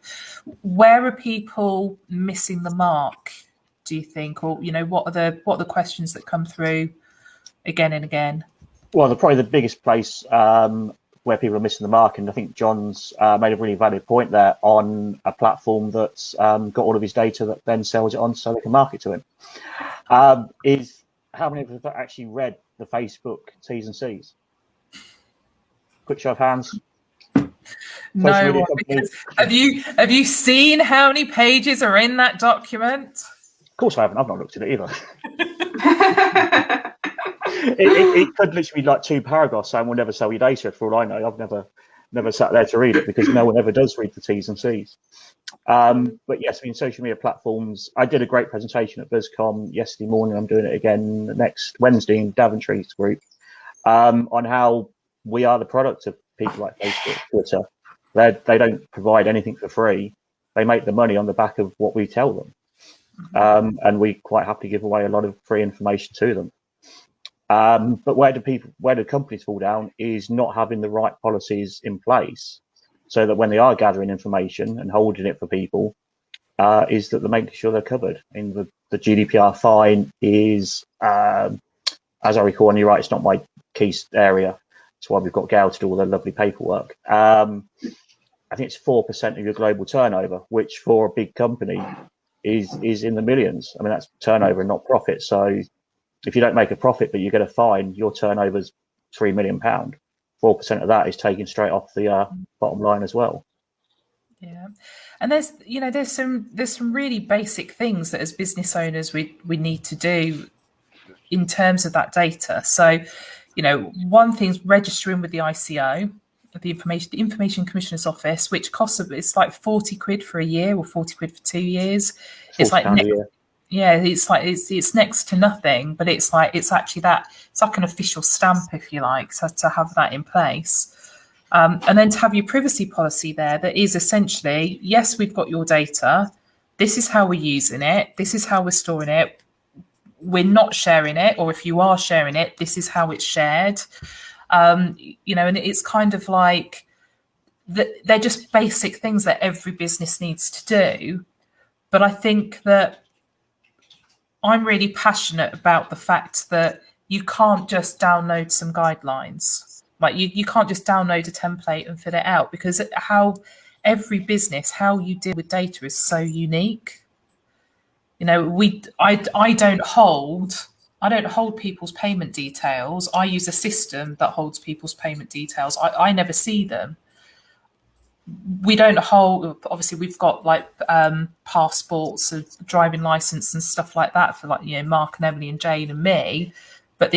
Where are people missing the mark, do you think? Or, what are the questions that come through again and again? Well, probably the biggest place where people are missing the mark, and I think John's made a really valid point there, on a platform that's got all of his data that then sells it on so they can market to him, is how many of us have actually read the Facebook T's and C's? Quick show of hands. No, because have you seen how many pages are in that document? Of course I haven't. I've not looked at it either. it could literally be like 2 paragraphs saying we'll never sell your data. For all I know, I've never sat there to read it, because no one ever does read the T's and C's. But yes, social media platforms. I did a great presentation at BuzzCon yesterday morning. I'm doing it again next Wednesday in Daventry's group, on how we are the product of people like Facebook, Twitter. They don't provide anything for free. They make the money on the back of what we tell them. And we quite happily give away a lot of free information to them. But where do companies fall down is not having the right policies in place, so that when they are gathering information and holding it for people, is that they're making sure they're covered. In the GDPR fine is, as I recall, and you're right, it's not my key area. That's why we've got Gail to do all the lovely paperwork. I think it's 4% of your global turnover, which for a big company is in the millions. I mean, that's turnover and not profit. So if you don't make a profit but you get a fine, your turnover's £3 million. 4% of that is taken straight off the bottom line as well. Yeah, and there's some really basic things that as business owners we need to do in terms of that data. So, one thing's registering with the ICO, the Information Commissioner's Office, which costs it's like 40 quid for a year or 40 quid for 2 years. It's like it's next to nothing, but it's actually it's like an official stamp, if you like, to have that in place. And then to have your privacy policy there that is essentially, yes, we've got your data. This is how we're using it. This is how we're storing it. we're not sharing it, or if you are sharing it, this is how it's shared. And it's kind of like they're just basic things that every business needs to do. But I think that I'm really passionate about the fact that you can't just download some guidelines. Like you can't just download a template and fill it out, because how every business, how you deal with data is so unique. I don't hold people's payment details. I use a system that holds people's payment details. I never see them. We don't hold, obviously we've got like passports, a driving license and stuff like that for Mark and Emily and Jane and me. But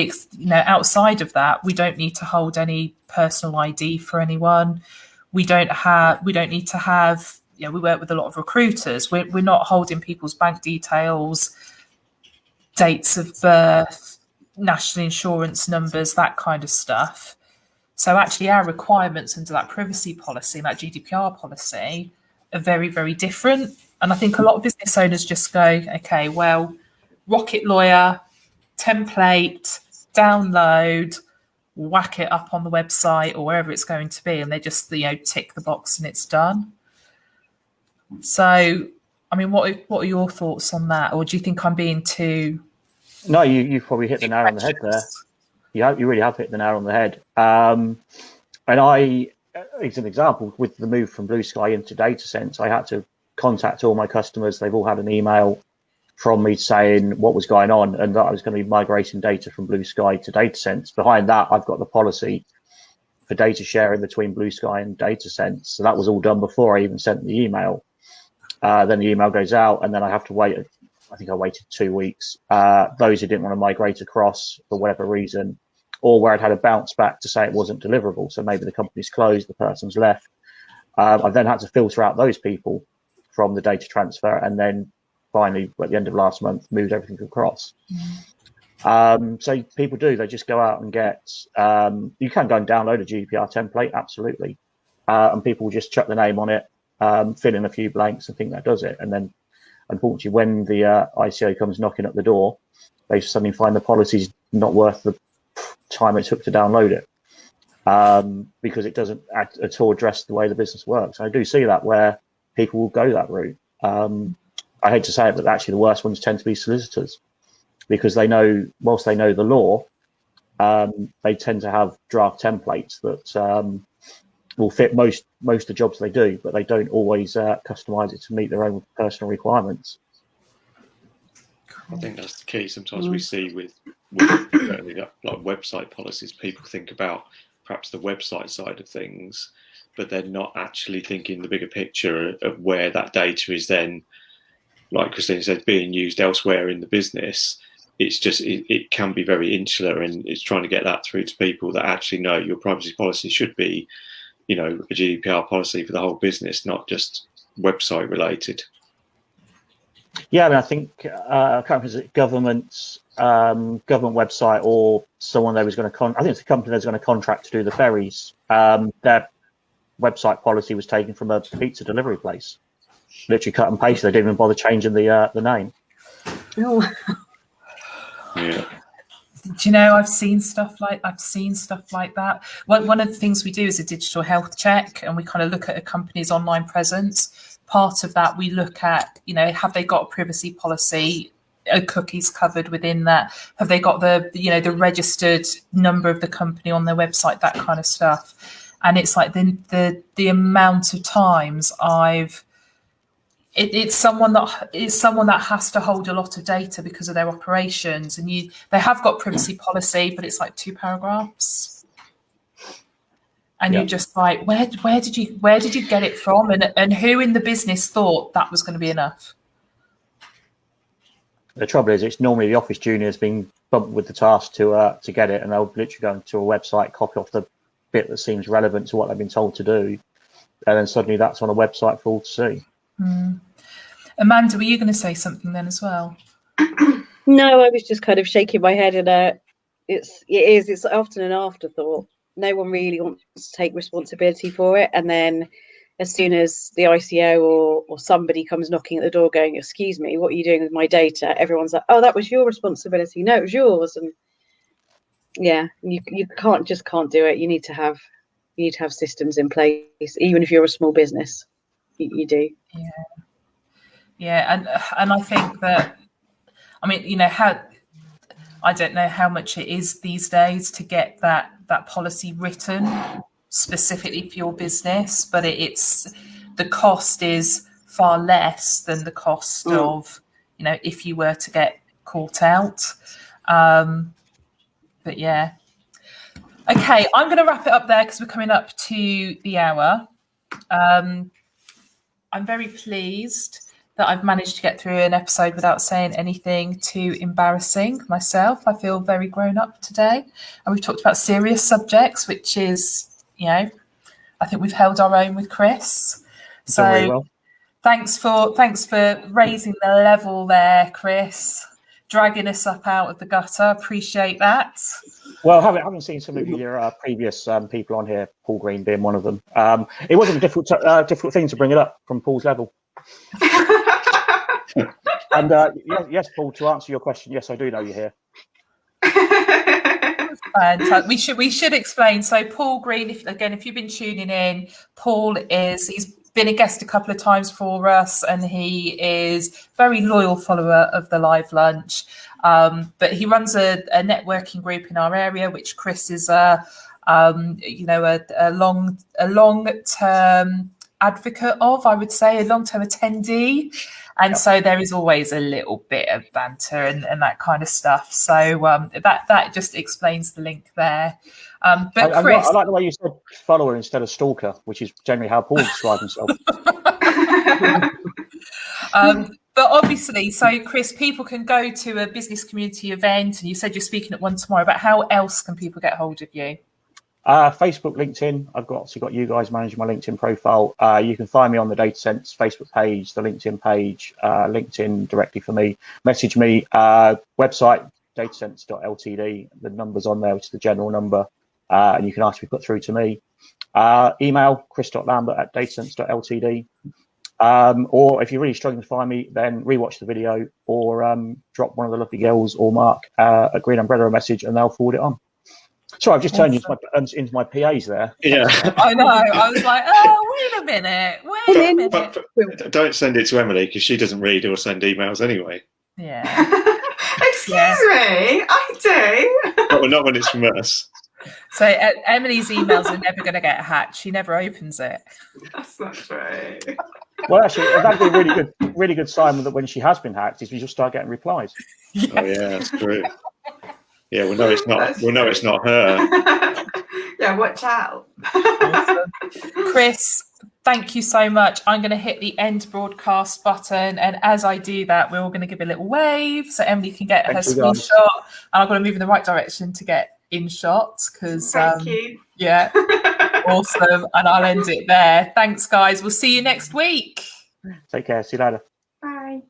outside of that, we don't need to hold any personal ID for anyone. We don't need to have, we work with a lot of recruiters. We're not holding people's bank details, dates of birth, national insurance numbers, that kind of stuff. So actually our requirements under that privacy policy, that GDPR policy, are very, very different. And I think a lot of business owners just go, okay, well, Rocket Lawyer, template, download, whack it up on the website or wherever it's going to be, and they just tick the box and it's done. So, I mean, what are your thoughts on that? Or do you think I'm being too... No, you've probably hit the nail on the head there. You really have hit the nail on the head. And as an example, with the move from Blue Sky into Datasense, I had to contact all my customers. They've all had an email from me saying what was going on and that I was going to be migrating data from Blue Sky to Datasense. Behind that, I've got the policy for data sharing between Blue Sky and Datasense. So that was all done before I even sent the email. Then the email goes out and then I have to wait. I think I waited 2 weeks. Those who didn't want to migrate across for whatever reason, or where I'd had a bounce back to say it wasn't deliverable. So maybe the company's closed, the person's left. I've then had to filter out those people from the data transfer, and then finally, at the end of last month, moved everything across. So people they just go out and get, you can go and download a GDPR template, absolutely. And people will just chuck the name on it, fill in a few blanks and think that does it. And then, unfortunately, when the ICO comes knocking at the door, they suddenly find the policy's not worth the time it took to download it, because it doesn't at all address the way the business works. I do see that where people will go that route. I hate to say it, but actually the worst ones tend to be solicitors, because they know, whilst they know the law, they tend to have draft templates that will fit most of the jobs they do, but they don't always customize it to meet their own personal requirements. I think that's the key. Sometimes we see with like website policies, people think about perhaps the website side of things, but they're not actually thinking the bigger picture of where that data is then, like Christine said, being used elsewhere in the business. It's just, it can be very insular, and it's trying to get that through to people that actually know your privacy policy should be, a GDPR policy for the whole business, not just website related. Yeah, I mean, I think I can't remember, is it government website or someone they was going to I think it's a company that was going to contract to do the ferries. Their website policy was taken from a pizza delivery place. Literally cut and paste. They didn't even bother changing the name. Oh. Yeah. Do you know, I've seen stuff like that. One of the things we do is a digital health check, and we kind of look at a company's online presence. Part of that, we look at, have they got a privacy policy? Are cookies covered within that? Have they got the registered number of the company on their website? That kind of stuff. And it's like the amount of times it's someone that has to hold a lot of data because of their operations, and they have got privacy policy, but it's like 2 paragraphs, and you're just like, where did you get it from, and who in the business thought that was going to be enough? The trouble is, it's normally the office juniors being bumped with the task to get it, and they'll literally go into a website, copy off the bit that seems relevant to what they've been told to do, and then suddenly that's on a website for all to see. Amanda, were you going to say something then as well? No, I was just kind of shaking my head, and it's often an afterthought. No one really wants to take responsibility for it, and then as soon as the ICO or somebody comes knocking at the door going, excuse me, what are you doing with my data? Everyone's like, oh, that was your responsibility. No, it was yours. And yeah, you can't do it. You need to have systems in place, even if you're a small business. You do. Yeah, and I think that, I mean, you know, I don't know how much it is these days to get that policy written specifically for your business, but it's the cost is far less than the cost of, you know, if you were to get caught out. But yeah. Okay, I'm going to wrap it up there because we're coming up to the hour. I'm very pleased that I've managed to get through an episode without saying anything too embarrassing myself. I feel very grown up today. And we've talked about serious subjects, which is, you know, I think we've held our own with Chris. So very well. Thanks for raising the level there, Chris. Dragging us up out of the gutter. Appreciate that. Well, having seen some of your previous people on here, Paul Green being one of them, it wasn't a difficult thing to bring it up from Paul's level. And yes, Paul, to answer your question, yes, I do know you're here. Fantastic. We should explain. So Paul Green, if you've been tuning in, he's been a guest a couple of times for us, and he is very loyal follower of the live lunch. But he runs a networking group in our area, which Chris is a long-term advocate of, I would say, a long-term attendee. And so there is always a little bit of banter and that kind of stuff. So that just explains the link there. But Chris, I like the way you said follower instead of stalker, which is generally how Paul describes himself. But obviously, so Chris, people can go to a business community event, and you said you're speaking at one tomorrow, but how else can people get hold of you? Facebook, LinkedIn. I've obviously got you guys managing my LinkedIn profile. You can find me on the Datasense Facebook page, the LinkedIn page, LinkedIn directly for me. Message me. Website, Datasense.Ltd. The number's on there, which is the general number. And you can ask to be put through to me. Email, chris.lambert@Datasense.Ltd. Or if you're really struggling to find me, then rewatch the video or drop one of the lovely girls or Mark a Green Umbrella a message and they'll forward it on. Sorry, I've just turned you into my PAs there. Yeah. I know. I was like, oh, wait a minute. But don't send it to Emily because she doesn't read or send emails anyway. Yeah. Excuse me, I do. Not when it's from us. So Emily's emails are never going to get hacked. She never opens it. That's not true. Well, actually, that'd be a really good sign that when she has been hacked is we just start getting replies. Yeah. Oh yeah, that's true. Yeah, we'll know it's not. We'll know it's not her. Yeah, watch out. Awesome. Chris, thank you so much. I'm going to hit the end broadcast button, and as I do that, we're all going to give a little wave so Emily can get her screenshot, and I've got to move in the right direction to get in shots because. Thank you. Yeah. Awesome, and I'll end it there. Thanks, guys. We'll see you next week. Take care. See you later. Bye.